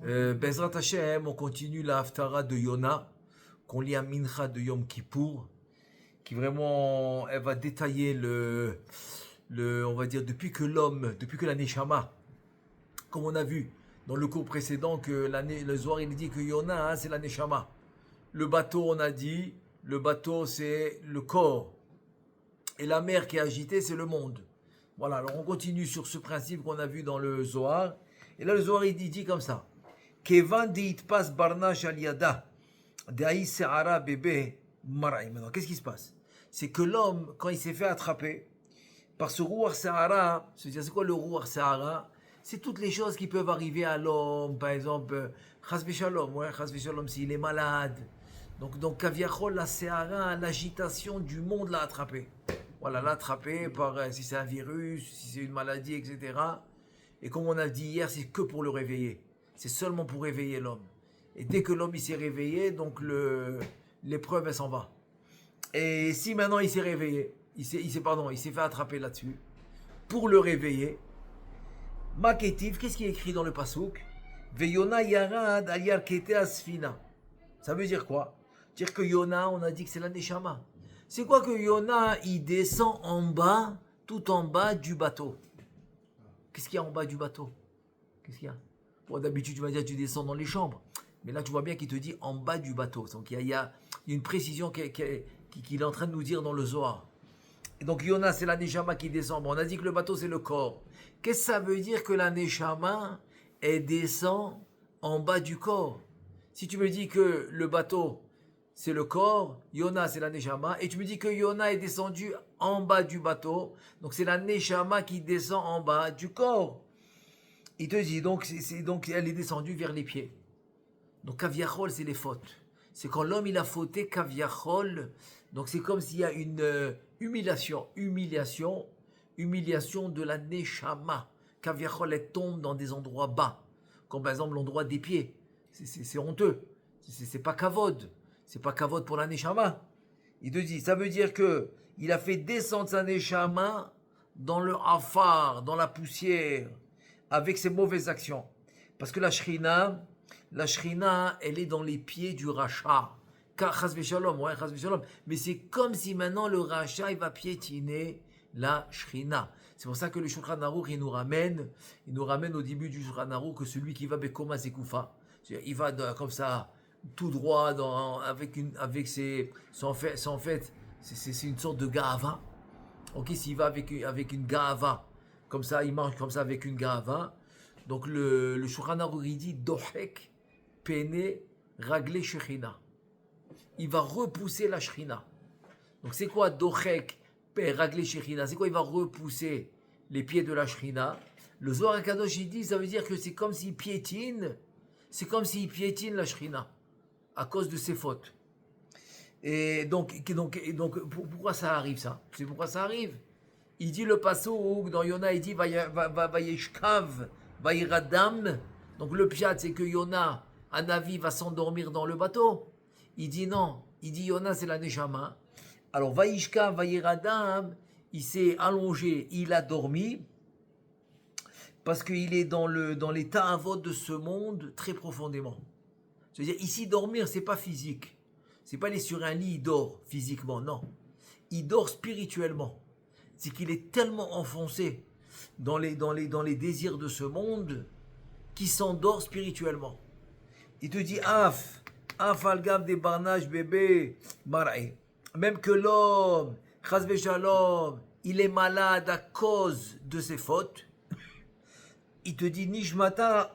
Bezrat Hashem, on continue la Haftara de Yona, qu'on lit à Mincha de Yom Kippour, qui vraiment, elle va détailler on va dire, depuis que la Neshama, comme on a vu dans le cours précédent, que le Zohar il dit que Yona, c'est la Neshama. Le bateau, on a dit, le bateau c'est le corps. Et la mer qui est agitée, c'est le monde. Voilà, alors on continue sur ce principe qu'on a vu dans le Zohar. Et là, le Zohar, il dit comme ça. Kevan pas barnash aliada, daï se'ara bébé maraï. Maintenant, qu'est-ce qui se passe? C'est que l'homme, quand il s'est fait attraper par ce Ruach Sahara, c'est quoi le Ruach Sahara? C'est toutes les choses qui peuvent arriver à l'homme, par exemple, Chas v'shalom, Chas v'shalom, s'il est malade. Donc Kaviachol, la Sahara, l'agitation du monde l'a attrapé. Voilà, l'a attrapé par, si c'est un virus, si c'est une maladie, etc. Et comme on a dit hier, c'est que pour le réveiller. C'est seulement pour réveiller l'homme. Et dès que l'homme il s'est réveillé, donc l'épreuve elle s'en va. Et si maintenant il s'est réveillé, il s'est fait attraper là-dessus, pour le réveiller, Maketiv, qu'est-ce qui est écrit dans le Passouk? Veyona yarad al yarkete asfina. Ça veut dire quoi? Dire que Yona, on a dit que c'est la Neshama. C'est quoi que Yona, il descend en bas, tout en bas du bateau? Qu'est-ce qu'il y a en bas du bateau? Qu'est-ce qu'il y a? Bon, d'habitude, tu vas dire tu descends dans les chambres. Mais là, tu vois bien qu'il te dit en bas du bateau. Donc, il y a une précision qu'il est en train de nous dire dans le Zohar. Et donc, Yona, c'est la Neshama qui descend. Bon, on a dit que le bateau, c'est le corps. Qu'est-ce que ça veut dire que la Neshama, elle descend en bas du corps? Si tu me dis que le bateau, c'est le corps, Yona, c'est la Neshama, et tu me dis que Yona est descendu en bas du bateau, donc c'est la Neshama qui descend en bas du corps. Il te dit, donc elle est descendue vers les pieds. Donc Kaviachol, c'est les fautes. C'est quand l'homme il a fauté, Kaviachol, donc c'est comme s'il y a une humiliation de la Neshama. Kaviachol, elle tombe dans des endroits bas, comme par exemple l'endroit des pieds. C'est honteux. C'est pas kavod. C'est pas kavod pour la Neshama. Il te dit, ça veut dire que il a fait descendre sa Neshama dans le afar, dans la poussière, avec ses mauvaises actions. Parce que la Shrina, elle est dans les pieds du Racha. Chas v'shalom, mais c'est comme si maintenant le Racha, il va piétiner la Shrina. C'est pour ça que le Shulchan Aruch, il nous ramène au début du Shulchan Aruch que celui qui va Bekoma Zekufa, il va comme ça, tout droit, c'est une sorte de gava. Ok, s'il va avec une gava, comme ça, il marche comme ça avec une gava. Donc le Shulchan Aruch, il dit Dohek, Pene, Ragle Shechina. Il va repousser la Shrina. Donc c'est quoi Dohek, Ragle Shechina? C'est quoi? Il va repousser les pieds de la Shrina. Le Zohar HaKadosh, il dit, ça veut dire que c'est comme s'il piétine la Shrina à cause de ses fautes. Et donc pourquoi ça arrive ça? C'est pourquoi ça arrive. Il dit le passouk dans Yona, il dit Vayeshkav, Vayiradam. Donc le piat, c'est que Yona, Anavi, va s'endormir dans le bateau. Il dit non. Il dit Yona, c'est la Neshama. Alors Vayishkav, Vayiradam, il s'est allongé, il a dormi. Parce qu'il est dans les ta'avot de ce monde très profondément. C'est-à-dire, ici, dormir, c'est pas physique. C'est pas aller sur un lit, il dort physiquement, non. Il dort spirituellement. C'est qu'il est tellement enfoncé dans les désirs de ce monde qu'il s'endort spirituellement. Il te dit, Af algav des barnages bébé, maraï. Même que l'homme, chas v'shalom, il est malade à cause de ses fautes. Il te dit, Nishmata,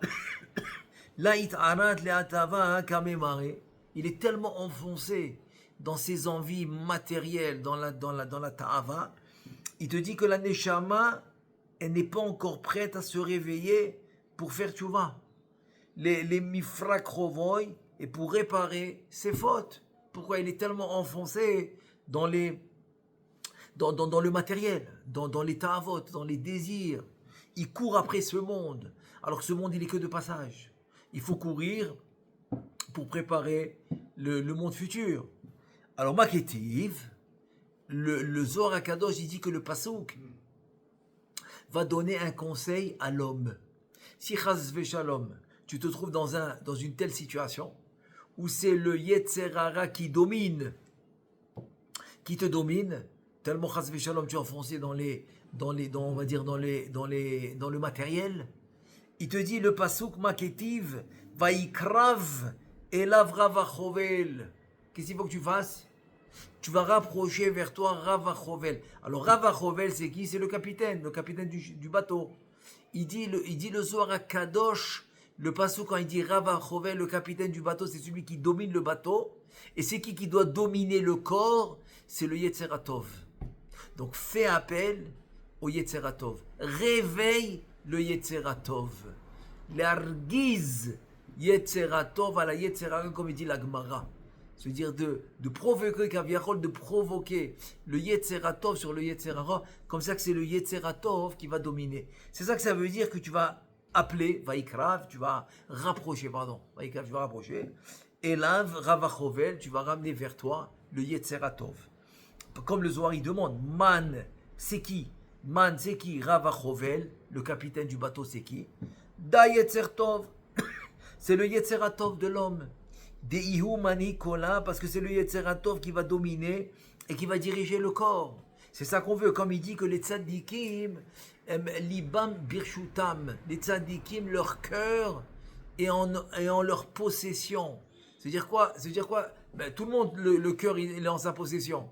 Laït arat le'atava kamemare. Il est tellement enfoncé dans ses envies matérielles, dans la ta'ava. Il te dit que la neshama, elle n'est pas encore prête à se réveiller pour faire tchouva. Les mifrak rovoy, et pour réparer ses fautes. Pourquoi il est tellement enfoncé dans le matériel, dans les ta'avot, dans les désirs. Il court après ce monde, alors que ce monde, il est que de passage. Il faut courir pour préparer le monde futur. Alors, Maketiv, le Zohar HaKadosh, il dit que le Passouk va donner un conseil à l'homme. Si Chaz Veshalom, tu te trouves dans une telle situation où c'est le Yetzer Hara qui te domine, tellement chas v'shalom tu es enfoncé dans le matériel. Il te dit le pasuk maketiv vaikrav elav ravachovel. Qu'est-ce qu'il faut que tu fasses? Tu vas rapprocher vers toi Ravachovel. Alors Ravachovel, c'est qui? C'est le capitaine du bateau. Il dit le Zohar à Kadosh, le pasuk quand il dit Ravachovel, le capitaine du bateau, c'est celui qui domine le bateau. Et c'est qui doit dominer le corps? C'est le Yetzer Hatov. Donc fais appel au Yetzer Hatov. Réveille le Yetzer Hatov. L'argiz Yetzer Hatov à la Yetzer Hara, comme il dit la Gemara. C'est-à-dire de provoquer Kaviachol, de provoquer le Yetzer Hatov sur le Yetzer Hara, comme ça que c'est le Yetzer Hatov qui va dominer. C'est ça que ça veut dire que tu vas appeler, Vaikrav, tu vas rapprocher, et là, Ravachovel, tu vas ramener vers toi le Yetzer Hatov. Comme le Zohar, il demande, Man, c'est qui? Man, c'est qui? Ravachovel, le capitaine du bateau, c'est qui? Da Yetzer Tov, c'est le Yetzer Hatov de l'homme. Deihu Mani Kola, parce que c'est le Yetzer Hatov qui va dominer et qui va diriger le corps. C'est ça qu'on veut, comme il dit que les tzadikim, libam birshutam, les tzadikim, leur cœur est en leur possession. C'est-à-dire quoi? Ben, tout le monde, le cœur, il est en sa possession.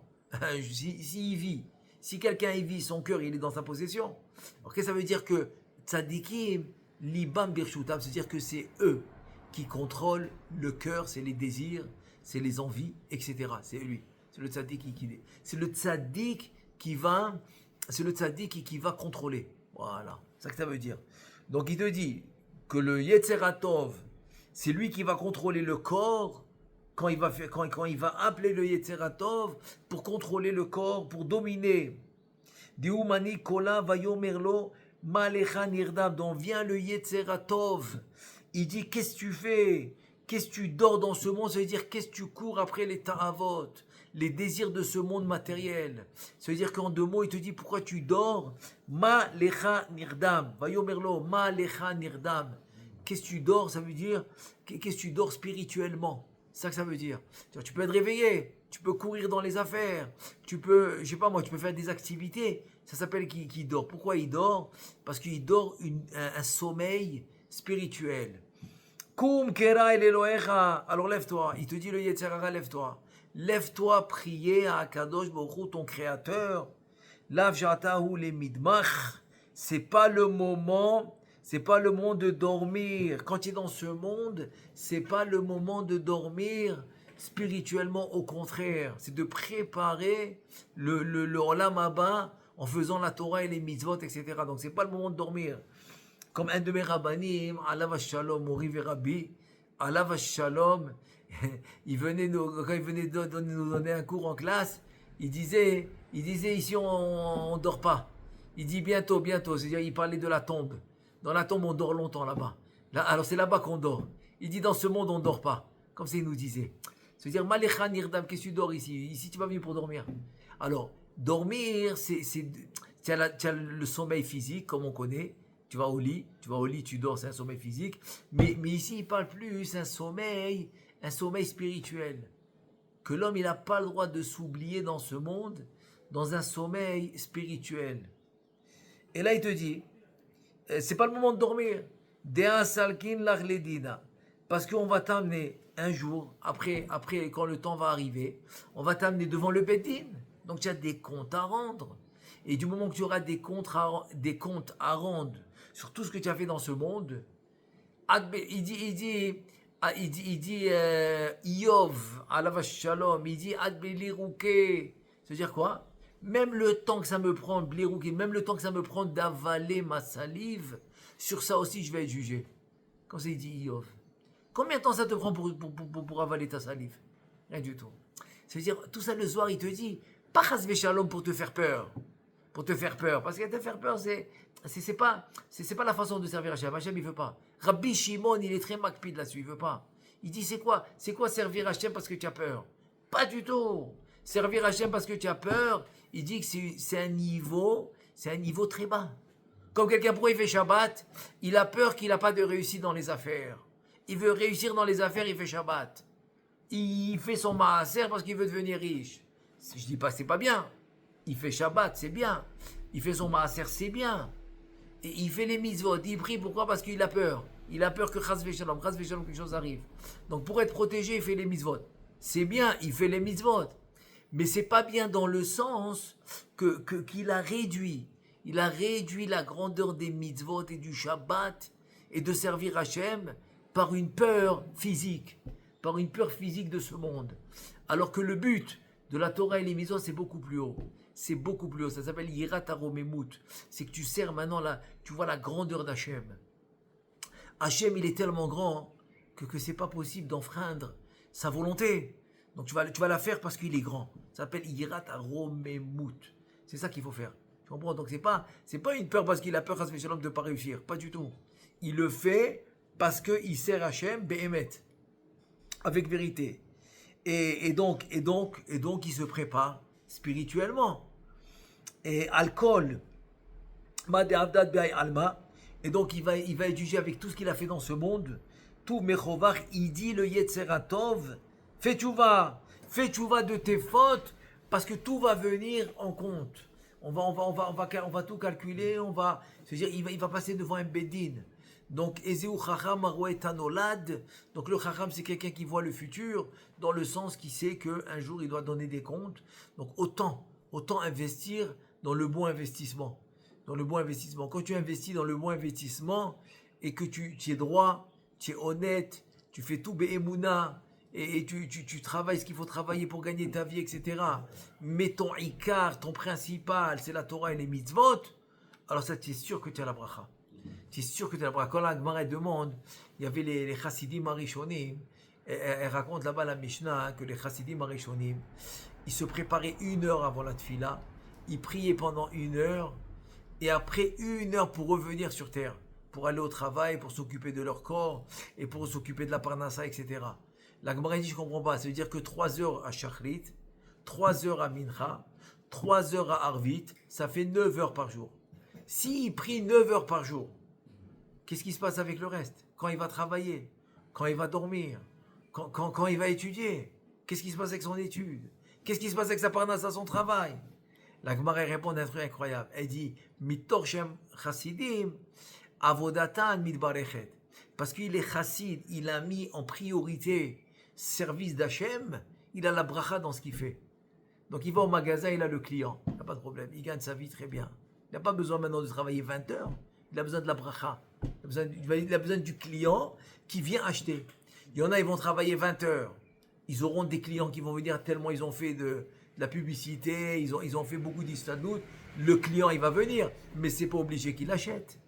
S'il vit, si quelqu'un y vit, son cœur, il est dans sa possession. Alors, qu'est-ce que ça veut dire que tzadikim, libam birshutam, c'est-à-dire que c'est eux qui contrôle le cœur, c'est les désirs, c'est les envies, etc. C'est lui, c'est le tzaddik c'est le tzaddik qui va contrôler. Voilà, c'est ça que ça veut dire. Donc il te dit que le Yetzer Hatov, c'est lui qui va contrôler le corps quand il va appeler le Yetzer Hatov pour contrôler le corps, pour dominer. Deumani kola vayomerlo malecha nirdam, dont vient le Yetzer Hatov. Il dit, qu'est-ce que tu fais? Qu'est-ce que tu dors dans ce monde? Ça veut dire, qu'est-ce que tu cours après les ta'avot, les désirs de ce monde matériel? Ça veut dire qu'en deux mots, il te dit, pourquoi tu dors? Ma lecha nirdam. Vayomerlo, ma lecha nirdam. Qu'est-ce que tu dors? Ça veut dire, qu'est-ce que tu dors spirituellement? C'est ça que ça veut dire. Tu peux être réveillé, tu peux courir dans les affaires, tu peux, je sais pas moi, tu peux faire des activités. Ça s'appelle qui dort. Pourquoi il dort? Parce qu'il dort un sommeil spirituel. Kum kera el Elohecha. Alors lève-toi. Il te dit le Yetzer Hara, lève-toi. Lève-toi, prier à Akadosh Baruch Hu, ton créateur. Lav jatahu le midmach. C'est pas le moment de dormir. Quand tu es dans ce monde, c'est pas le moment de dormir spirituellement. Au contraire, c'est de préparer le Olam Haba en faisant la Torah et les mitzvot, etc. Donc c'est pas le moment de dormir. Comme un de mes rabbanim, Alav Shalom, Mori Rabbi, Alav Shalom, quand il venait nous donner un cours en classe, il disait ici on dort pas. Il dit bientôt, c'est-à-dire il parlait de la tombe. Dans la tombe on dort longtemps là-bas. Alors c'est là-bas qu'on dort. Il dit dans ce monde on dort pas. Comme ça il nous disait. C'est-à-dire Malecha Nirdam, qu'est-ce que tu dors ici? Ici tu vas venir pour dormir. Alors dormir, tu as le sommeil physique comme on connaît. Tu vas au lit, tu dors, c'est un sommeil physique. Mais ici, il parle plus, un sommeil spirituel. Que l'homme, il n'a pas le droit de s'oublier dans ce monde, dans un sommeil spirituel. Et là, il te dit, c'est pas le moment de dormir. Dea salkin l'achledina. Parce qu'on va t'amener un jour, après, quand le temps va arriver, on va t'amener devant le Beddin. Donc, tu as des comptes à rendre. Et du moment que tu auras des comptes à rendre sur tout ce que tu as fait dans ce monde, il dit Iyov, Alav Shalom, il dit Adbelirouké. C'est-à-dire quoi? Même le temps que ça me prend, Blirouké, même le temps que ça me prend d'avaler ma salive, sur ça aussi je vais être jugé. Quand il dit Iyov, combien de temps ça te prend pour avaler ta salive? Rien du tout. C'est-à-dire, tout ça le soir, il te dit, pas Chas Shalom pour te faire peur. Parce que te faire peur, c'est pas la façon de servir Hachem. Hachem, il veut pas. Rabbi Shimon, il est très makpid là-dessus, il veut pas. Il dit, c'est quoi servir Hachem parce que tu as peur? Pas du tout. Servir Hachem parce que tu as peur, il dit que c'est un niveau très bas. Comme quelqu'un, pourquoi il fait Shabbat? Il a peur qu'il n'a pas de réussite dans les affaires. Il veut réussir dans les affaires, il fait Shabbat. Il fait son maaser parce qu'il veut devenir riche. Je dis pas c'est pas bien. Il fait Shabbat, c'est bien. Il fait son maaser, c'est bien. Et il fait les mitzvot. Il prie, pourquoi? Parce qu'il a peur. Il a peur que chas v'shalom, quelque chose arrive. Donc pour être protégé, il fait les mitzvot. C'est bien, il fait les mitzvot. Mais c'est pas bien dans le sens qu'il a réduit. Il a réduit la grandeur des mitzvot et du Shabbat et de servir Hachem par une peur physique. Par une peur physique de ce monde. Alors que le but de la Torah et les mitzvot, c'est beaucoup plus haut. C'est beaucoup plus haut. Ça s'appelle Yirat HaRomemut. C'est que tu sers maintenant là, tu vois la grandeur d'Hachem. Hachem, il est tellement grand que c'est pas possible d'enfreindre sa volonté. Donc tu vas la faire parce qu'il est grand. Ça s'appelle Yirat HaRomemut. C'est ça qu'il faut faire. Tu comprends? Donc c'est pas une peur parce qu'il a peur de ne pas réussir. Pas du tout. Il le fait parce qu'il sert Hachem, Behemet. Avec vérité. Et donc, il se prépare spirituellement. Et alcool, et donc il va étudier avec tout ce qu'il a fait dans ce monde. Tout mechovar, il dit le Yetzeratov, fais tchouva de tes fautes, parce que tout va venir en compte. On va tout calculer, c'est-à-dire il va passer devant un bedin. Donc, Ezeu Chacham Arouet Tanolad. Donc, le Chacham, c'est quelqu'un qui voit le futur, dans le sens qu'il sait qu'un jour, il doit donner des comptes. Donc, autant investir dans le bon investissement. Dans le bon investissement. Quand tu investis dans le bon investissement, et que tu es droit, tu es honnête, tu fais tout Be'emouna, et tu travailles ce qu'il faut travailler pour gagner ta vie, etc. Mais ton Ikar, ton principal, c'est la Torah et les mitzvot, alors ça, tu es sûr que tu as la bracha. Tu es sûr que tu as la bracha. Quand la Gemara demande, il y avait les chassidim arishonim, elle raconte là-bas la Mishnah que les chassidim arishonim, ils se préparaient 1 heure avant la tfila, ils priaient pendant 1 heure, et après 1 heure pour revenir sur terre, pour aller au travail, pour s'occuper de leur corps, et pour s'occuper de la parnassa, etc. La Gemara dit, je ne comprends pas, ça veut dire que 3 heures à Shachrit, 3 heures à Mincha, 3 heures à Arvit, ça fait 9 heures par jour. S'il prie 9 heures par jour, qu'est-ce qui se passe avec le reste? Quand il va travailler, quand il va dormir, quand il va étudier, qu'est-ce qui se passe avec son étude? Qu'est-ce qui se passe avec sa parnasse à son travail? La Gemara répond un truc incroyable. Elle dit, Mitor Shem Chassidim, Avodatan Midbarechet. Parce qu'il est chassid, il a mis en priorité service d'Hachem, il a la bracha dans ce qu'il fait. Donc il va au magasin, il a le client, il n'a pas de problème, il gagne sa vie très bien. Il n'a pas besoin maintenant de travailler 20 heures, il a besoin de la bracha. Il a besoin du client qui vient acheter. Il y en a, ils vont travailler 20 heures. Ils auront des clients qui vont venir tellement ils ont fait de la publicité, ils ont fait beaucoup d'istadlout. Le client, il va venir, mais c'est pas obligé qu'il achète.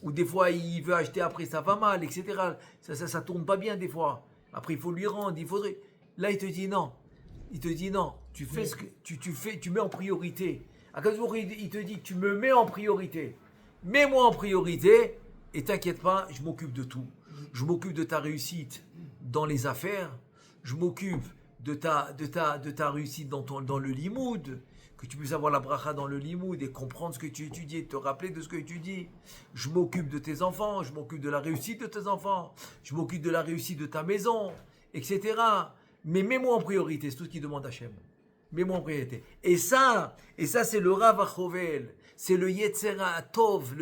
Ou des fois, il veut acheter, après ça va mal, etc. Ça tourne pas bien des fois. Après, il faut lui rendre, il faudrait... Là, il te dit non. Il te dit non. Tu fais ce que tu fais, tu mets en priorité. Il te dit, tu me mets en priorité. Mets-moi en priorité et t'inquiète pas, je m'occupe de tout. Je m'occupe de ta réussite dans les affaires. Je m'occupe de ta réussite dans le limoud. Que tu puisses avoir la bracha dans le limoud et comprendre ce que tu étudies, te rappeler de ce que tu dis. Je m'occupe de tes enfants, je m'occupe de la réussite de tes enfants, je m'occupe de la réussite de ta maison, etc. Mais mets-moi en priorité, c'est tout ce qu'il demande Hachem. Mets-moi en priorité. Et ça c'est le Rav Achovel, c'est le Yetzeratov,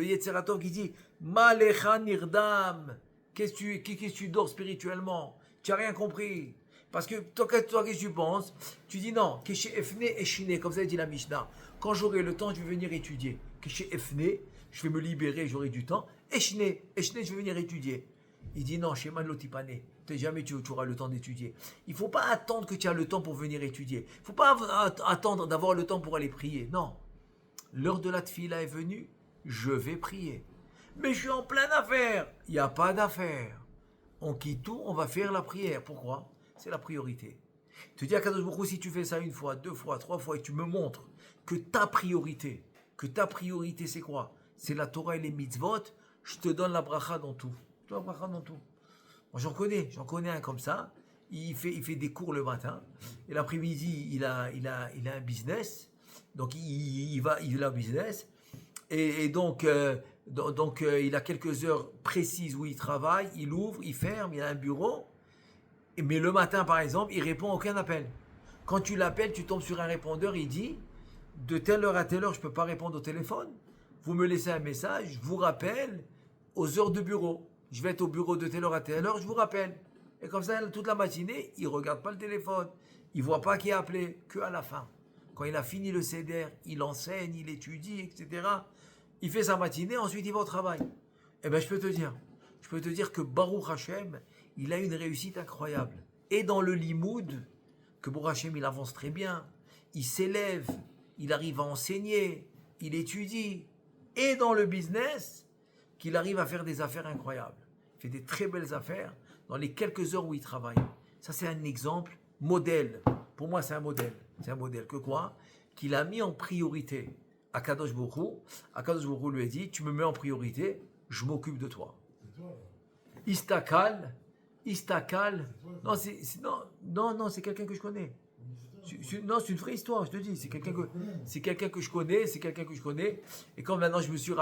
qui dit Malecha Nirdam. Qu'est-ce que tu dors spirituellement? Tu n'as rien compris. Parce que toi, qu'est-ce que tu penses? Tu dis non, Keshe Efne Eshine, comme ça dit la Mishnah. Quand j'aurai le temps, je vais venir étudier. Keshe Efne, je vais me libérer, j'aurai du temps. Eshne, je vais venir étudier. Il dit non, Shema Lotipane, jamais tu auras le temps d'étudier. Il ne faut pas attendre que tu as le temps pour venir étudier. Il ne faut pas attendre d'avoir le temps pour aller prier. Non, l'heure de la tfila est venue, je vais prier. Mais je suis en pleine affaire. Il n'y a pas d'affaire. On quitte tout, on va faire la prière. Pourquoi? C'est la priorité. Tu dis à Kadosh Baruch Hu, si tu fais ça 1 fois, 2 fois, 3 fois, et tu me montres que ta priorité c'est quoi? C'est la Torah et les mitzvot, je te donne la bracha dans tout. Je te donne la bracha dans tout. Moi j'en connais un comme ça, il fait des cours le matin, et l'après-midi il a un business, donc il a un business, et donc Donc, il a quelques heures précises où il travaille, il ouvre, il ferme, il a un bureau. Mais le matin, par exemple, il répond à aucun appel. Quand tu l'appelles, tu tombes sur un répondeur, il dit de telle heure à telle heure, je ne peux pas répondre au téléphone. Vous me laissez un message, je vous rappelle aux heures de bureau. Je vais être au bureau de telle heure à telle heure, je vous rappelle. Et comme ça, toute la matinée, il ne regarde pas le téléphone. Il ne voit pas qui a appelé, qu'à la fin. Quand il a fini le CDR, il enseigne, il étudie, etc. Il fait sa matinée, ensuite il va au travail. Eh bien, je peux te dire que Baruch Hashem, il a une réussite incroyable. Et dans le limoud, que Baruch Hashem, il avance très bien, il s'élève, il arrive à enseigner, il étudie. Et dans le business, qu'il arrive à faire des affaires incroyables. Il fait des très belles affaires dans les quelques heures où il travaille. Ça, c'est un exemple modèle. Pour moi, c'est un modèle. C'est un modèle que quoi? Qu'il a mis en priorité Akadosh Baruch Hu. Akadosh Baruch Hu lui a dit, tu me mets en priorité, je m'occupe de toi. Istakal. Non, c'est quelqu'un que je connais. Non, c'est une vraie histoire, je te dis. C'est quelqu'un que je connais. Et quand maintenant je me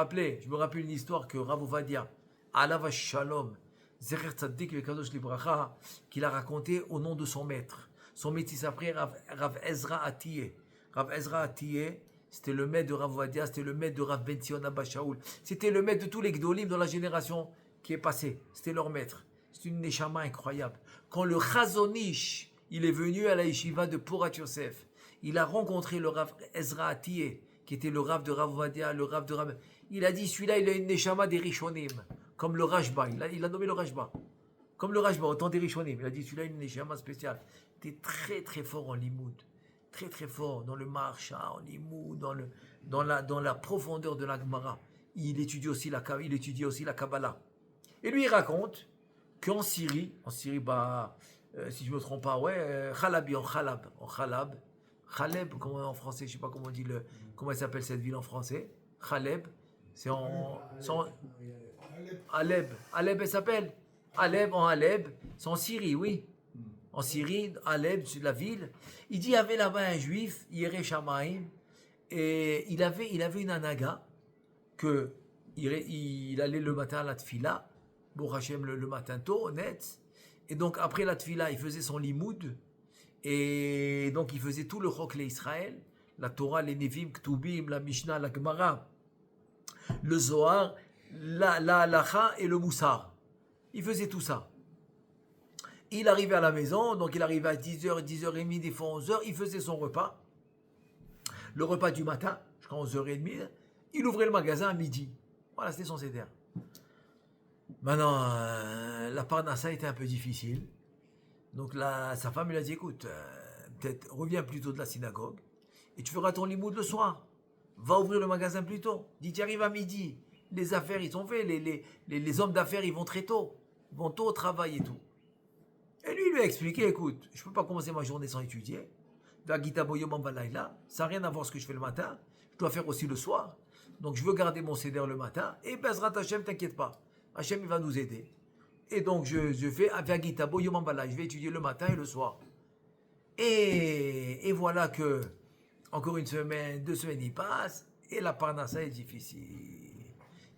rappelle une histoire que Rav Ovadia, Alav Shalom, Zecher Tzaddik Vekadosh Libracha, qu'il a raconté au nom de son maître. Son maître, il s'appelait Rav Ezra Atiyeh. Rav Ezra Atiyeh, c'était le maître de Rav Ovadia, c'était le maître de Rav Ben Zion Abba Shaul. C'était le maître de tous les Gdolim dans la génération qui est passée. C'était leur maître. C'est une neshama incroyable. Quand le Chazonish, il est venu à la yeshiva de Porat Yosef, il a rencontré le Rav Ezra Atiyeh, qui était le Rav de Rav Ovadia, le Rav de Rav. Il a dit, celui-là, il a une neshama des Rishonim, comme le Rashba. Il a nommé le Rashba. Comme le Rashba, autant des Rishonim. Il a dit, celui-là, une neshama spéciale. Il était très, très fort en limoud. Très, très fort dans le marsha, en limoud, dans la profondeur de la Gemara. Il étudie aussi la Kabbalah. Et lui, il raconte qu'en Syrie, si je ne me trompe pas, Khaleb, comment en français, je ne sais pas comment on dit comment elle s'appelle cette ville en français. Khaleb, c'est Aleb, elle s'appelle. Aleb, c'est en Syrie, oui. En Syrie, Aleb, c'est la ville. Il dit, il y avait là-bas un juif, Yereh Shamaim, et il avait une anaga, il allait le matin à la tfila, Baruch Hashem le matin tôt, honnête. Et donc après la tfila, il faisait son limoud. Et donc il faisait tout le Chok Israël, la Torah, les Nevim, Ktubim, la Mishnah, la Gemara, le Zohar, la Halacha et le Moussar. Il faisait tout ça. Il arrivait à la maison, donc il arrivait à 10h, 10h30, des fois 11h, il faisait son repas. Le repas du matin, jusqu'à 11h30, il ouvrait le magasin à midi. Voilà, c'était son CDR. Maintenant, la parnassa était un peu difficile. Donc là, sa femme lui a dit, écoute, peut-être reviens plus tôt de la synagogue et tu feras ton limoud le soir. Va ouvrir le magasin plus tôt. Dis, tu arrives à midi. Les affaires, ils sont faits. Les hommes d'affaires, ils vont très tôt. Ils vont tôt au travail et tout. Et lui a expliqué, écoute, je ne peux pas commencer ma journée sans étudier. Ça n'a rien à voir ce que je fais le matin. Je dois faire aussi le soir. Donc je veux garder mon CDR le matin. Et Bezrat Hashem, t'inquiète pas. Hachem, il va nous aider. Et donc je fais Aviagitabo Yomambala. Je vais étudier le matin et le soir. Et voilà que encore une semaine, 2 semaines, il passe. Et la parnassa est difficile.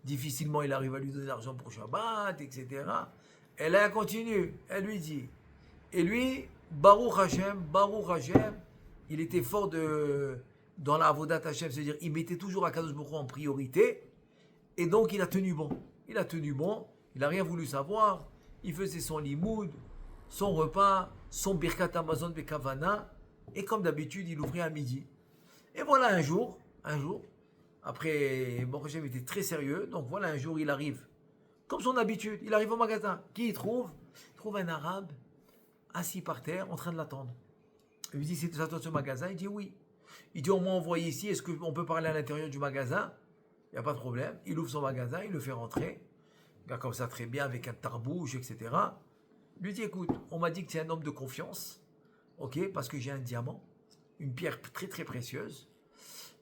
Difficilement, il arrive à lui donner de l'argent pour Shabbat, etc. Et là, elle continue. Elle lui dit. Et lui, Baruch Hashem, il était fort dans la Avodat Hashem, c'est-à-dire il mettait toujours Akadosh Baruch Hu en priorité. Et donc, il a tenu bon. Il n'a rien voulu savoir. Il faisait son limoud, son repas, son birkat Amazon Bekavana. Et comme d'habitude, il ouvrait à midi. Et voilà un jour, après, Baruch Hashem était très sérieux. Donc voilà un jour, il arrive. Comme son habitude, il arrive au magasin. Qui il trouve? Il trouve un arabe assis par terre en train de l'attendre. Il lui dit, c'est ça toi ce magasin? Il dit oui. Il dit, on m'a envoyé ici, est-ce qu'on peut parler à l'intérieur du magasin? Il n'y a pas de problème. Il ouvre son magasin, il le fait rentrer. Il regarde comme ça très bien avec un tarbouche, etc. Il lui dit, écoute, on m'a dit que tu es un homme de confiance, ok, parce que j'ai un diamant, une pierre très très précieuse,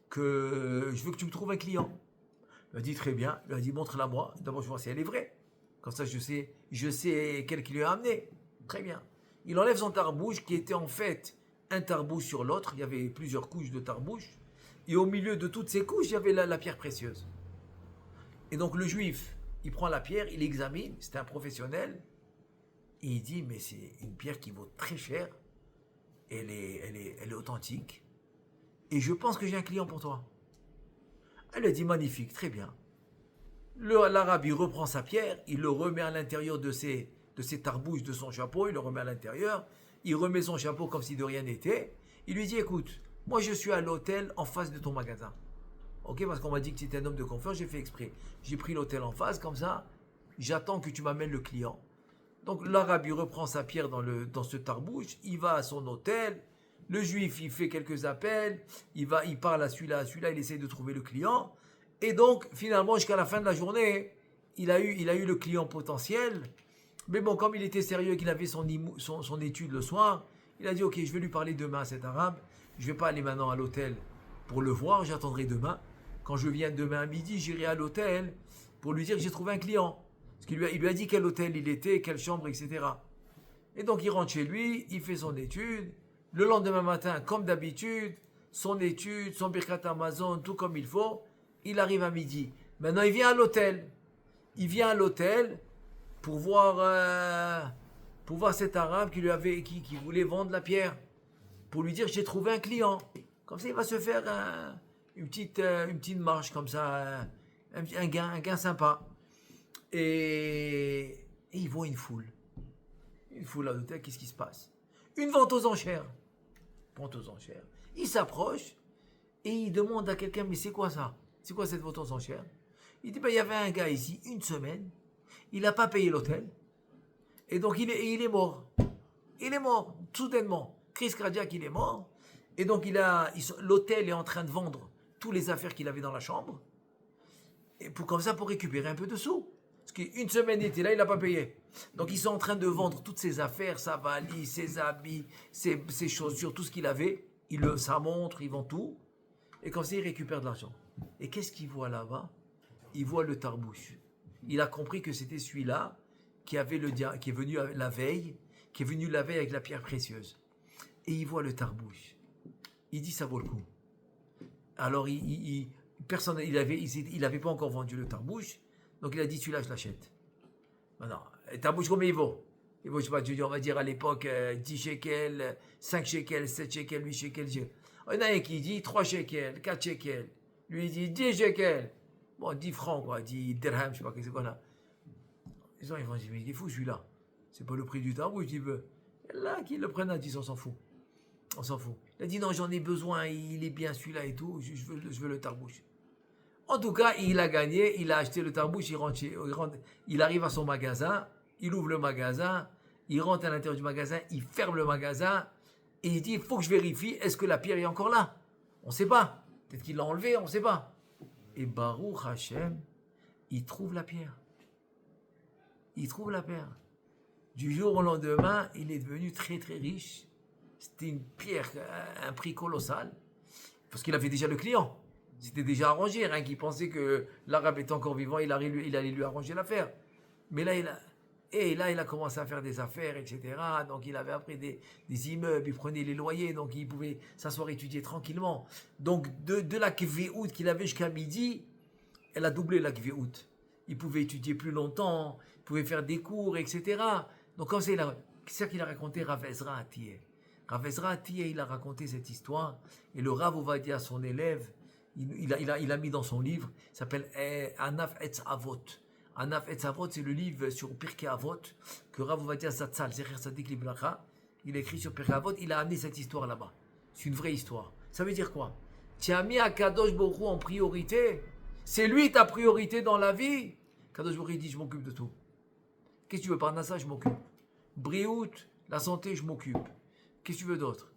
que je veux que tu me trouves un client. Il a dit très bien, il a dit montre-la moi, d'abord je vois si elle est vraie, comme ça je sais quel qui lui a amené. Très bien. Il enlève son tarbouche qui était en fait un tarbouche sur l'autre, il y avait plusieurs couches de tarbouche, et au milieu de toutes ces couches, il y avait la pierre précieuse. Et donc le juif, il prend la pierre, il examine, c'est un professionnel, et il dit, mais c'est une pierre qui vaut très cher, elle est authentique, et je pense que j'ai un client pour toi. Elle a dit, magnifique, très bien. L'arabe, il reprend sa pierre, il le remet à l'intérieur de ses tarbouches, de son chapeau, il le remet à l'intérieur, il remet son chapeau comme si de rien n'était, il lui dit, écoute, moi je suis à l'hôtel en face de ton magasin. Ok, parce qu'on m'a dit que tu étais un homme de confiance, j'ai fait exprès. J'ai pris l'hôtel en face, comme ça, j'attends que tu m'amènes le client. Donc l'arabe, il reprend sa pierre dans ce tarbouche, il va à son hôtel, le juif, il fait quelques appels, il parle à celui-là, il essaie de trouver le client. Et donc, finalement, jusqu'à la fin de la journée, il a eu le client potentiel. Mais bon, comme il était sérieux, qu'il avait son étude le soir, il a dit, ok, je vais lui parler demain à cet arabe. Je ne vais pas aller maintenant à l'hôtel pour le voir, j'attendrai demain. Quand je viens demain à midi, j'irai à l'hôtel pour lui dire que j'ai trouvé un client. Parce qu'il lui a dit quel hôtel il était, quelle chambre, etc. Et donc il rentre chez lui, il fait son étude. Le lendemain matin, comme d'habitude, son étude, son birkat Amazon, tout comme il faut. Il arrive à midi. Maintenant, il vient à l'hôtel. Il vient à l'hôtel pour voir cet arabe qui voulait vendre la pierre. Pour lui dire, j'ai trouvé un client. Comme ça, il va se faire une petite marche comme ça, un gain sympa. Et il voit une foule. Une foule à l'hôtel, qu'est-ce qui se passe? Une vente aux enchères. Vente aux enchères. Il s'approche et il demande à quelqu'un, mais c'est quoi ça? C'est quoi cette vente aux enchères? Il dit, il y avait un gars ici, une semaine, il n'a pas payé l'hôtel, et donc il est mort. Il est mort, soudainement. Crise cardiaque, il est mort. Et donc l'hôtel est en train de vendre toutes les affaires qu'il avait dans la chambre, et pour récupérer un peu de sous. Parce qu'une semaine il était là, il n'a pas payé. Donc ils sont en train de vendre toutes ses affaires, sa valise, ses habits, ses chaussures, tout ce qu'il avait. Sa montre, ils vendent tout. Et comme ça, il récupère de l'argent. Et qu'est-ce qu'il voit là-bas? Il voit le tarbouche. Il a compris que c'était celui-là qui est venu la veille, avec la pierre précieuse. Et il voit le tarbouche. Il dit, ça vaut le coup. Alors, personne, il avait pas encore vendu le tarbouche. Donc, il a dit, celui-là, je l'achète. Maintenant, le tarbouche, combien il vaut? Il vaut, je sais pas, on va dire à l'époque, 10 shekels, 5 shekels, 7 shekels, 8 shekels. Il y en a un qui dit 3 shekels, 4 shekels. Lui, il dit 10 shekels. Bon, 10 francs, quoi, 10 dirhams, je sais pas qu'est-ce qu'on a. Les gens, ils vont dire, mais il est fou celui-là. C'est pas le prix du tarbouche, il veut. Et là, qu'ils le prennent à 10, on s'en fout. On s'en fout. Il a dit, non, j'en ai besoin, il est bien celui-là et tout, je veux le tarbouche. En tout cas, il a gagné, il a acheté le tarbouche, il arrive à son magasin, il ouvre le magasin, il rentre à l'intérieur du magasin, il ferme le magasin, et il dit, il faut que je vérifie, est-ce que la pierre est encore là? On ne sait pas. Peut-être qu'il l'a enlevée, on ne sait pas. Et Baruch Hashem, il trouve la pierre. Il trouve la pierre. Du jour au lendemain, il est devenu très très riche. C'était une pierre à un prix colossal. Parce qu'il avait déjà le client. C'était déjà arrangé. Rien qu'il pensait que l'arabe était encore vivant, il allait lui arranger l'affaire. Mais là, il a commencé à faire des affaires, etc. Donc, il avait après des immeubles, il prenait les loyers, donc il pouvait s'asseoir étudier tranquillement. Donc, de la kvéout qu'il avait jusqu'à midi, elle a doublé la kvéout. Il pouvait étudier plus longtemps, il pouvait faire des cours, etc. Donc, comme c'est ça qu'il a raconté Rav Ezra Atiyeh. Rav Ezra Atiyeh, il a raconté cette histoire, et le Rav Ovadia, son élève, il a mis dans son livre, il s'appelle Anaf Etz Avot. Anaf Etz Avot, c'est le livre sur Pirkei Avot que Rav Ovadia Zatzal, Zecher Tzadik Libracha, il a écrit sur Pirkei Avot, il a amené cette histoire là-bas. C'est une vraie histoire. Ça veut dire quoi? Tu as mis Akadosh Baruch Hu en priorité. C'est lui ta priorité dans la vie. Akadosh Baruch Hu dit, je m'occupe de tout. Qu'est-ce que tu veux? Parnassa, je m'occupe. Briout, la santé, je m'occupe. Qu'est-ce que tu veux d'autre?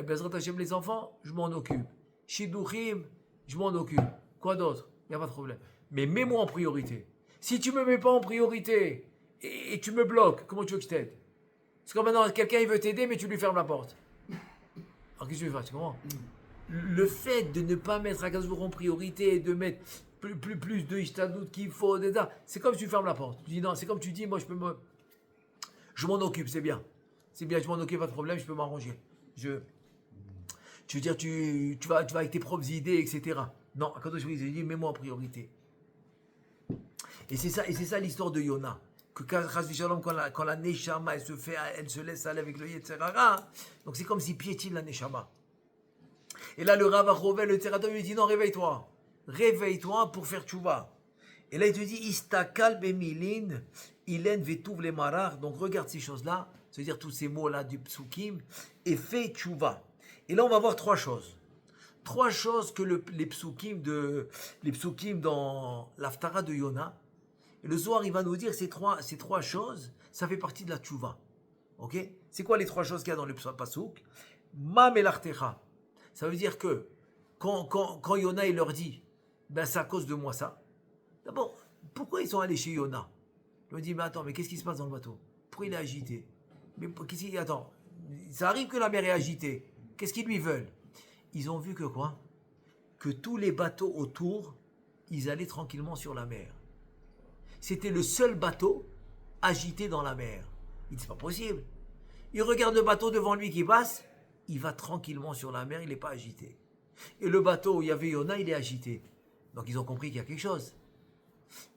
Bezrat Hashem, les enfants, je m'en occupe. Shidduchim, je m'en occupe. Quoi d'autre? Il n'y a pas de problème. Mais mets-moi en priorité. Si tu ne me mets pas en priorité et tu me bloques, comment tu veux que je t'aide? C'est comme maintenant, quelqu'un il veut t'aider, mais tu lui fermes la porte. Alors qu'est-ce que tu veux faire? Tu comprends? Le fait de ne pas mettre Akadosh Baruch Hu en priorité et de mettre plus de Ishtadlout qu'il faut, c'est comme si tu fermes la porte. Tu dis non, c'est comme tu dis, moi je m'en occupe, c'est bien. C'est bien, je m'en occupe, pas de problème, je peux m'arranger. Tu veux dire, tu vas avec tes propres idées, etc. Non, Akadosh Baruch Hu dit, mets-moi en priorité. Et c'est ça l'histoire de Yona. Que quand la Neshama, elle se laisse aller avec le Yetzerara, donc c'est comme s'il piétine la Neshama. Et là, le Rav Achovel, le Tzeratom, lui dit non, réveille-toi. Réveille-toi pour faire tchouva. Et là, il te dit Istakal bemilin, ilen vetuv le marar. Donc regarde ces choses-là, c'est-à-dire tous ces mots-là du psukim, et fais tchouva. Et là, on va voir trois choses. Trois choses que les psukim dans l'Haftara de Yona. Et le Zohar, il va nous dire ces trois choses, ça fait partie de la tchouva. Ok? C'est quoi les trois choses qu'il y a dans le pasuk? Ma melartecha. Ça veut dire que quand Yona il leur dit, ben c'est à cause de moi ça. D'abord, pourquoi ils sont allés chez Yona? Ils lui ont dit, mais attends, mais qu'est-ce qui se passe dans le bateau? Pourquoi il est agité? Mais qu'est-ce qu'il attends, ça arrive que la mer est agitée. Qu'est-ce qu'ils lui veulent? Ils ont vu que quoi? Que tous les bateaux autour, ils allaient tranquillement sur la mer. C'était le seul bateau agité dans la mer. Il dit, c'est pas possible. Il regarde le bateau devant lui qui passe, il va tranquillement sur la mer, il n'est pas agité. Et le bateau où il y avait Yona, il est agité. Donc ils ont compris qu'il y a quelque chose.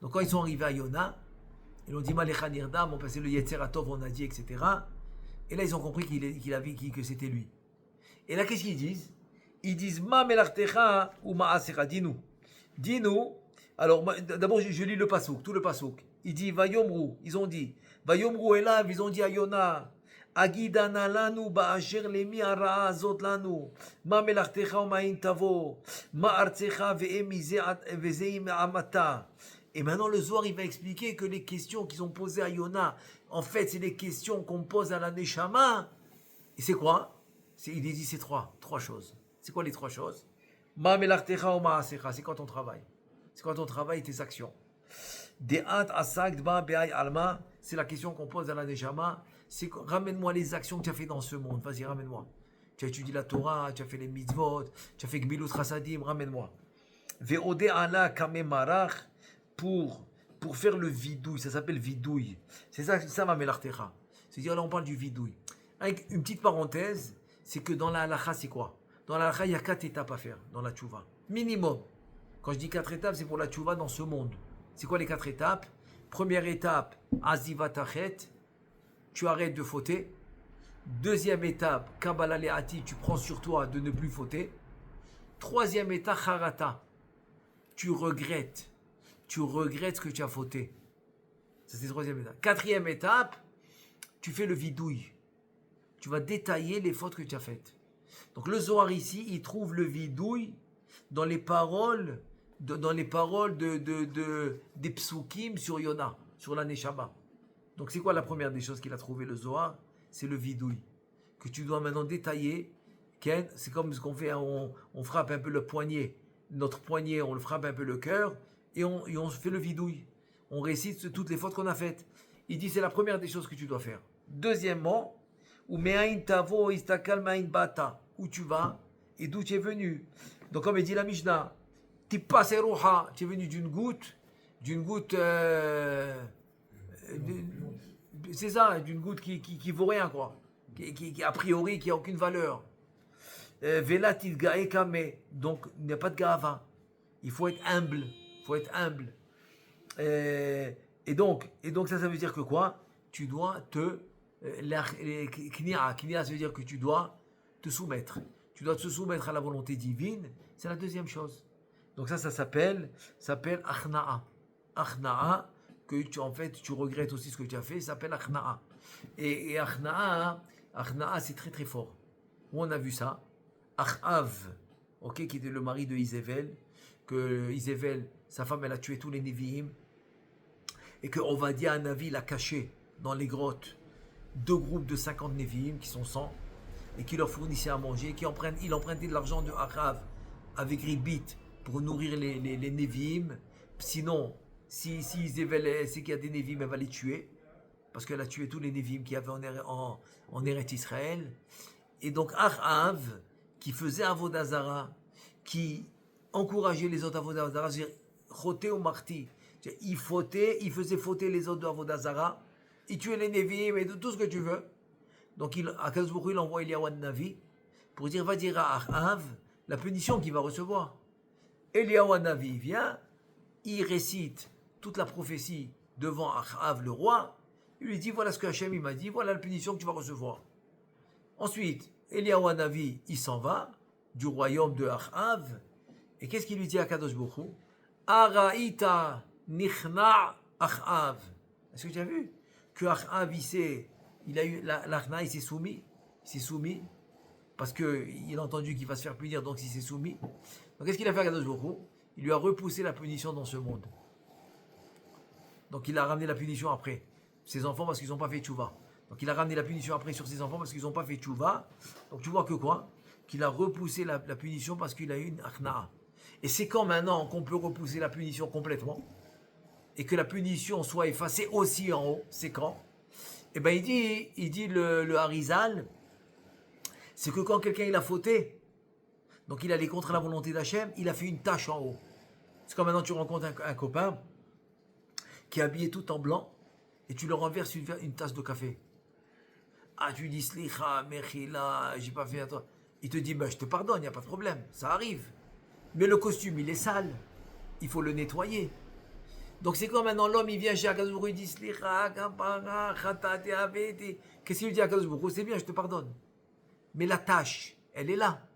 Donc quand ils sont arrivés à Yona, ils ont dit Malecha Nirdam, on passait le Yetzeratov, on a dit, etc. Et là ils ont compris que c'était lui. Et là qu'est-ce qu'ils disent? Ils disent Ma melartecha ou ma'asecha, dis-nous. Dis-nous. Alors d'abord je lis le pasouk, tout le pasouk. Il dit Vayomru, ils ont dit Vayomru elav, ils ont dit à Yona Agidana lanu ba'asher lemi hara'a azot lanu ma melartecha u'ma'in tavo ma artzecha ve'zeim amata. Et maintenant le Zohar il va expliquer que les questions qu'ils ont posées à Yona, en fait c'est les questions qu'on pose à la Neshama. Et c'est quoi? Il dit c'est trois choses. C'est quoi les trois choses? Ma melartecha u'ma'asecha, c'est quoi ton travail? C'est quoi ton travail et tes actions? De'at asak ba be'ay alma, c'est la question qu'on pose à la Neshama. C'est ramène-moi les actions que tu as fait dans ce monde. Vas-y, ramène-moi. Tu as étudié la Torah, tu as fait les mitzvot, tu as fait Gmilut Chasadim, ramène-moi. Ve'ode ala kame marach, pour faire le vidouille. Ça s'appelle vidouille. C'est ça ma melartecha. C'est-à-dire là on parle du vidouille. Avec une petite parenthèse, c'est que dans la halacha c'est quoi? Dans la halacha il y a 4 étapes à faire dans la tchouva. Minimum. Quand je dis 4 étapes, c'est pour la tchouva dans ce monde. C'est quoi les 4 étapes? Première étape, azivatachet, tu arrêtes de fauter. Deuxième étape, kabbalah le'ati, tu prends sur toi de ne plus fauter. Troisième étape, charata, tu regrettes ce que tu as fauté. Ça c'est la troisième étape. Quatrième étape, tu fais le vidouille. Tu vas détailler les fautes que tu as faites. Donc le Zohar ici, il trouve le vidouille dans les paroles des psukim sur Yona, sur la Neshama. Donc c'est quoi la première des choses qu'il a trouvé le Zohar? C'est le vidouille. Que tu dois maintenant détailler. C'est comme ce qu'on fait, on frappe un peu le poignet. Notre poignet, on le frappe un peu le cœur et on fait le vidouille. On récite toutes les fautes qu'on a faites. Il dit c'est la première des choses que tu dois faire. Deuxièmement, où tu vas et d'où tu es venu. Donc comme il dit la Mishnah, tu es venu d'une goutte, c'est ça, d'une goutte qui vaut rien quoi, qui a priori qui a aucune valeur. Donc il n'y a pas de gava. Il faut être humble, Et donc ça veut dire que quoi? Tu dois Knia, ça veut dire que tu dois te soumettre. Tu dois te soumettre à la volonté divine. C'est la deuxième chose. Donc ça s'appelle Achna'a. Achna'a, que tu regrettes aussi ce que tu as fait, ça s'appelle Achna'a. Et Achna'a, c'est très très fort. Où on a vu ça? Achav, qui était le mari de Isével, que Isével, sa femme, elle a tué tous les Nevi'im, et que Ovadia Hanavi l'a caché dans les grottes 2 groupes de 50 Nevi'im qui sont 100 et qui leur fournissaient à manger, il empruntait de l'argent de Achav avec Ribit pour nourrir les Nevi'im. Sinon, si Isével sait qu'il y a des Nevi'im, elle va les tuer parce qu'elle a tué tous les Nevi'im qu'il y avait en Eretz Israël. Et donc Achav, qui faisait Avodah Zara, qui encourageait les autres Avodah Zara, c'est-à-dire Choté ou Marti, il faisait fauter les autres d'Avodah Zara, il tuait les Nevi'im et tout ce que tu veux. Donc Akadosh Baruch Hu, il envoie Eliyahu Navi pour dire va dire à Achav la punition qu'il va recevoir. Eliyahu Navi vient, il récite toute la prophétie devant Achav, le roi. Il lui dit, voilà ce que Hachem il m'a dit, voilà la punition que tu vas recevoir. Ensuite, Eliyahu Hanavi, il s'en va du royaume de Achav. Et qu'est-ce qu'il lui dit à Kadosh Baruch Hu? Araïta nichna Achav. Est-ce que tu as vu que Achav, il a eu l'Achna, il s'est soumis. Il s'est soumis parce qu'il a entendu qu'il va se faire punir, donc il s'est soumis. Donc qu'est-ce qu'il a fait à Kadosh Baruch Hu? Il lui a repoussé la punition dans ce monde. Donc il a ramené la punition après. Ses enfants parce qu'ils n'ont pas fait tchouva. Donc il a ramené la punition après sur ses enfants parce qu'ils n'ont pas fait tchouva. Donc tu vois que quoi? Qu'il a repoussé la punition parce qu'il a eu une Achna. Et c'est quand maintenant qu'on peut repousser la punition complètement et que la punition soit effacée aussi en haut, c'est quand? Eh bien il dit le Harizal, c'est que quand quelqu'un il a fauté, donc il allait contre la volonté d'Hachem, il a fait une tâche en haut. C'est comme maintenant tu rencontres un copain qui est habillé tout en blanc et tu leur renverses une tasse de café. Ah, tu dis Slicha, Mechila, j'ai pas fait à toi. Il te dit, je te pardonne, il n'y a pas de problème, ça arrive. Mais le costume, il est sale, il faut le nettoyer. Donc c'est comme maintenant l'homme, il vient chez Akadosh Baruch Hu, il dit Slicha, Kapara, Khatate, Avete. Qu'est-ce qu'il lui dit à Akadosh Baruch Hu? C'est bien, je te pardonne. Mais la tâche, elle est là.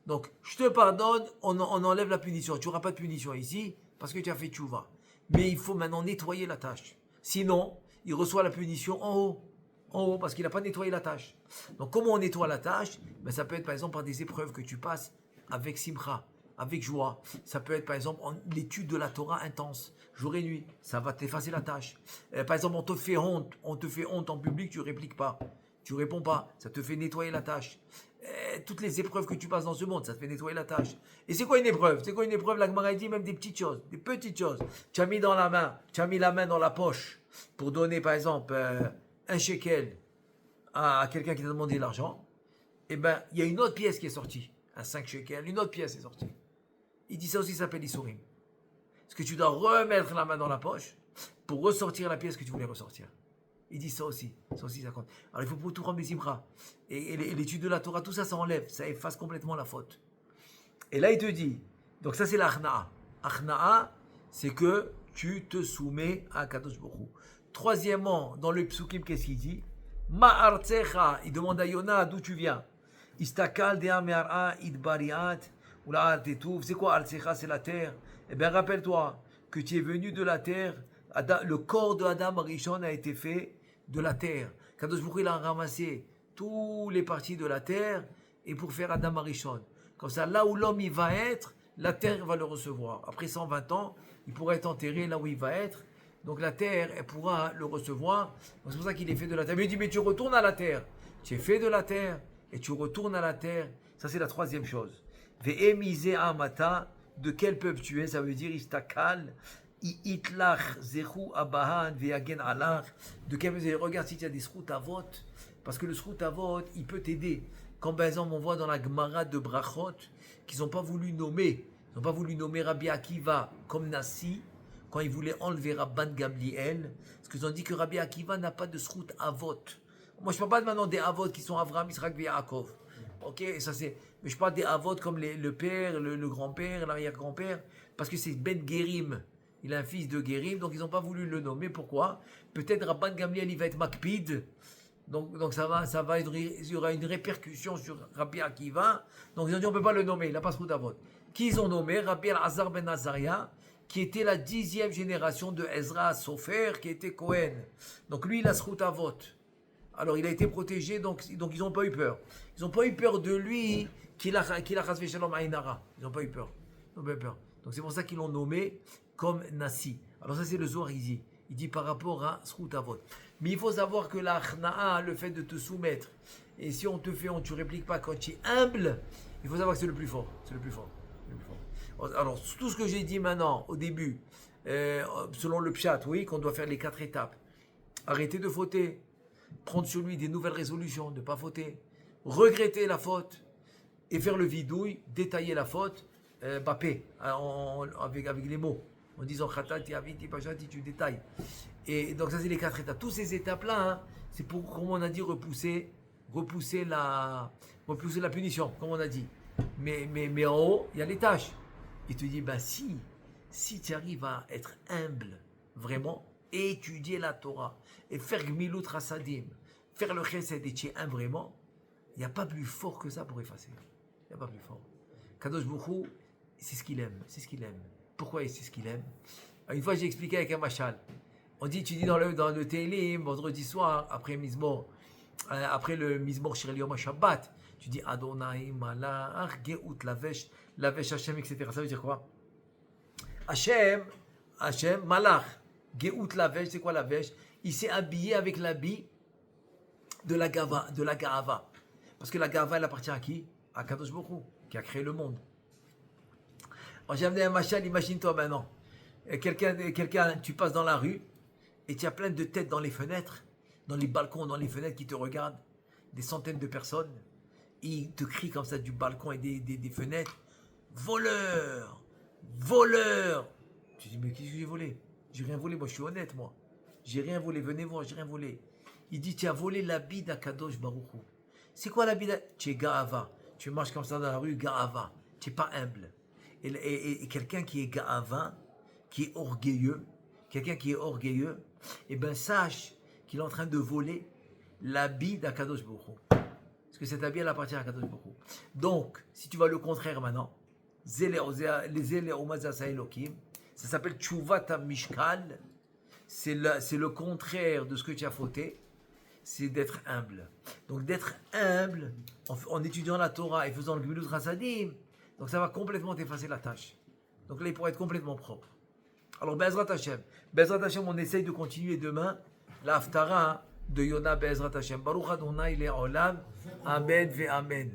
Donc, je te pardonne, on enlève la punition. Tu n'auras pas de punition ici parce que tu as fait tchouva. Mais il faut maintenant nettoyer la tâche. Sinon, il reçoit la punition en haut. En haut, parce qu'il n'a pas nettoyé la tâche. Donc, comment on nettoie la tâche? Ça peut être par exemple par des épreuves que tu passes avec simcha, avec joie. Ça peut être par exemple en l'étude de la Torah intense, jour et nuit. Ça va t'effacer la tâche. Par exemple, on te fait honte en public, tu ne répliques pas. Tu ne réponds pas. Ça te fait nettoyer la tâche. Toutes les épreuves que tu passes dans ce monde, ça te fait nettoyer la tâche. Et c'est quoi une épreuve? C'est quoi une épreuve? La Gemara dit même des petites choses, des petites choses. Tu as mis la main dans la poche pour donner par exemple un shekel à quelqu'un qui t'a demandé de l'argent. Et bien, il y a une autre pièce qui est sortie, un 5 shekels, une autre pièce est sortie. Il dit ça aussi, ça s'appelle Issourim. Parce que tu dois remettre la main dans la poche pour ressortir la pièce que tu voulais ressortir. Il dit ça aussi ça compte. Alors il faut pour tout rendre des imra. Et l'étude de la Torah, tout ça, ça enlève, ça efface complètement la faute. Et là il te dit, donc ça c'est l'achna'a. Achna'a, c'est que tu te soumets à Kadosh Baruch Hu. Troisièmement, dans le psukim, qu'est-ce qu'il dit? Ma'artzecha, il demande à Yona d'où tu viens. Istakal dea me'ar'a idbariat ou la artetouv. C'est quoi artzecha? C'est la terre. Eh bien rappelle-toi que tu es venu de la terre. Le corps de Adam Arishon a été fait de la terre. Kadosh Baruch Hu, il a ramassé toutes les parties de la terre et pour faire Adam Arishon. Comme ça, là où l'homme il va être, la terre va le recevoir. Après 120 ans, il pourra être enterré là où il va être. Donc la terre, elle pourra le recevoir. Donc, c'est pour ça qu'il est fait de la terre. Mais il dit, mais tu retournes à la terre. Tu es fait de la terre et tu retournes à la terre. Ça, c'est la troisième chose. Ve'emize amata, de quel peuple tu es? Ça veut dire istakal. Itlach zechu abahan veyagen alach. De quel peuple? Regarde si tu as des srout avot. Parce que le srout avot, il peut t'aider. Quand par exemple on voit dans la Gemara de Brachot qu'ils n'ont pas voulu nommer, Rabbi Akiva comme Nassi, quand ils voulaient enlever Rabban Gamliel, parce qu'ils ont dit que Rabbi Akiva n'a pas de srout avot. Moi je ne parle pas maintenant des avot qui sont Avraham, Israël et Yaakov. Ok, ça c'est. Mais je parle des avot comme le père, le grand-père, l'arrière-grand-père, parce que c'est Ben Gerim. Il a un fils de Gerim, donc ils n'ont pas voulu le nommer. Pourquoi? Peut-être Rabban Gamliel il va être Makpid. Donc ça va être, il y aura une répercussion sur Rabbi Akiva. Donc ils ont dit on ne peut pas le nommer, il n'a pas ce route à vote. Qui ils ont nommé? Rabbi Azar ben Azaria, qui était la 10e génération de Ezra Sofer, qui était Cohen. Donc lui il a ce route à vote. Alors il a été protégé, donc ils n'ont pas eu peur. Ils n'ont pas eu peur de lui qu'il a chasvé Shalom Aïnara. Ils n'ont pas eu peur. Donc c'est pour ça qu'ils l'ont nommé comme Nassi. Alors ça c'est le Zohar ici. Il dit par rapport à Srout Avot. Mais il faut savoir que la Achna'a, le fait de te soumettre, et si on te fait honte, tu ne répliques pas quand tu es humble, il faut savoir que c'est le plus fort. C'est le plus fort. Alors, tout ce que j'ai dit maintenant, au début, selon le Pshat, oui, qu'on doit faire les 4 étapes. Arrêter de fauter, prendre sur lui des nouvelles résolutions, ne pas fauter, regretter la faute, et faire le vidouille, détailler la faute, bapé, avec les mots. En disant khatati, aviti, pachati, tu détailles. Et donc ça c'est les 4 étapes. Toutes ces étapes-là, hein, c'est pour, comme on a dit, repousser la punition, comme on a dit. Mais en haut, il y a les tâches. Il te dit, si tu arrives à être humble vraiment étudier la Torah et faire Gmilut Rasadim, faire le Chesed et Tché'un vraiment, il n'y a pas plus fort que ça pour effacer. Il n'y a pas plus fort. Kadosh Baruch Hu, c'est ce qu'il aime, c'est ce qu'il aime. Pourquoi c'est ce qu'il aime? Une fois, j'ai expliqué avec un machal. On dit, tu dis dans le Télim, vendredi soir, après le Mizmor Shir Yom Shabbat, tu dis Adonai Malach Geut Lavesh Hashem, etc. Ça veut dire quoi? Hashem, Malach, Geut Lavesh, c'est quoi Lavesh? Il s'est habillé avec l'habit de la Ga'ava. Parce que la Ga'ava, elle appartient à qui? À Kadosh Baruch Hu, qui a créé le monde. Alors j'ai amené un machal, imagine-toi maintenant. Quelqu'un, tu passes dans la rue et tu as plein de têtes dans les fenêtres, dans les balcons, dans les fenêtres qui te regardent, des centaines de personnes. Ils te crient comme ça du balcon et des fenêtres. Voleur! Voleur! Tu dis, mais qu'est-ce que j'ai volé? J'ai rien volé, moi je suis honnête, moi. J'ai rien volé, venez voir, j'ai rien volé. Il dit, tu as volé l'habit d'Akadosh Baruch Hu. C'est quoi l'habit d'Akadosh? Tu es Ga'ava. Tu marches comme ça dans la rue, Ga'ava. Tu n'es pas humble. Et quelqu'un qui est Ga'ava, qui est orgueilleux, eh bien sache qu'il est en train de voler l'habit d'Akadosh Baruch Hu. Parce que cet habit, elle appartient à Akadosh Baruch Hu. Donc, si tu vas le contraire maintenant, ça s'appelle Tchuvata Mishkal, c'est le contraire de ce que tu as fauté, c'est d'être humble. Donc d'être humble, en étudiant la Torah et faisant le Gmilut Rasadim, donc ça va complètement effacer la tâche. Donc là, il pourrait être complètement propre. Alors, Be'ezrat Hashem, on essaye de continuer demain la Haftara de Yona Be'ezrat Hashem. Baruch Adonai Le'olam, Amen ve Amen.